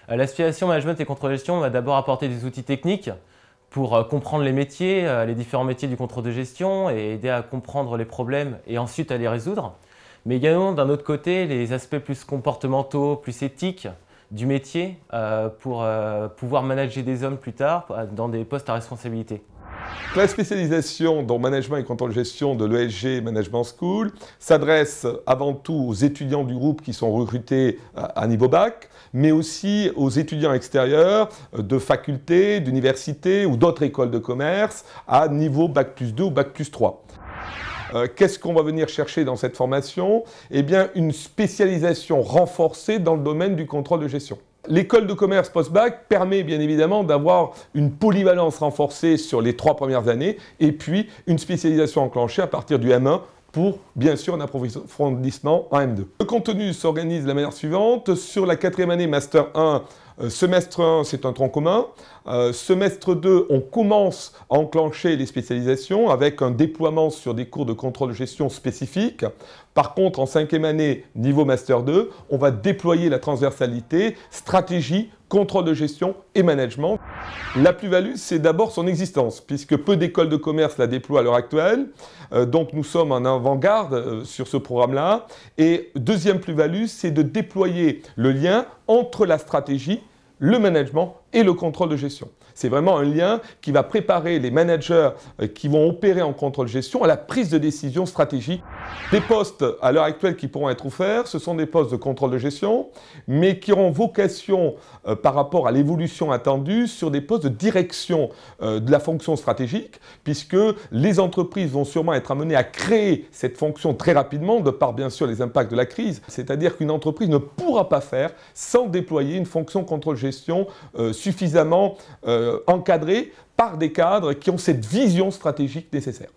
L'aspiration management et contrôle de gestion va d'abord apporter des outils techniques pour comprendre les métiers, les différents métiers du contrôle de gestion et aider à comprendre les problèmes et ensuite à les résoudre. Mais également d'un autre côté, les aspects plus comportementaux, plus éthiques du métier pour pouvoir manager des hommes plus tard dans des postes à responsabilité. La spécialisation dans management et contrôle de gestion de l'ESG Management School s'adresse avant tout aux étudiants du groupe qui sont recrutés à niveau bac, mais aussi aux étudiants extérieurs de facultés, d'universités ou d'autres écoles de commerce à niveau bac+2 ou bac+3. Qu'est-ce qu'on va venir chercher dans cette formation? Eh bien, une spécialisation renforcée dans le domaine du contrôle de gestion. L'école de commerce post-bac permet bien évidemment d'avoir une polyvalence renforcée sur les 3 premières années et puis une spécialisation enclenchée à partir du M1 pour bien sûr un approfondissement en M2. Le contenu s'organise de la manière suivante. Sur la 4e année Master 1, semestre 1, c'est un tronc commun. Semestre 2, on commence à enclencher les spécialisations avec un déploiement sur des cours de contrôle de gestion spécifiques. Par contre, en 5e année, niveau Master 2, on va déployer la transversalité, stratégie, contrôle de gestion et management. La plus-value, c'est d'abord son existence, puisque peu d'écoles de commerce la déploient à l'heure actuelle. Donc nous sommes en avant-garde sur ce programme-là. Et deuxième plus-value, c'est de déployer le lien entre la stratégie, le management et le contrôle de gestion. C'est vraiment un lien qui va préparer les managers qui vont opérer en contrôle de gestion à la prise de décision stratégique. Les postes à l'heure actuelle qui pourront être offerts, ce sont des postes de contrôle de gestion, mais qui auront vocation par rapport à l'évolution attendue sur des postes de direction de la fonction stratégique, puisque les entreprises vont sûrement être amenées à créer cette fonction très rapidement, de par bien sûr les impacts de la crise. C'est-à-dire qu'une entreprise ne pourra pas faire sans déployer une fonction contrôle gestion suffisamment encadrée par des cadres qui ont cette vision stratégique nécessaire.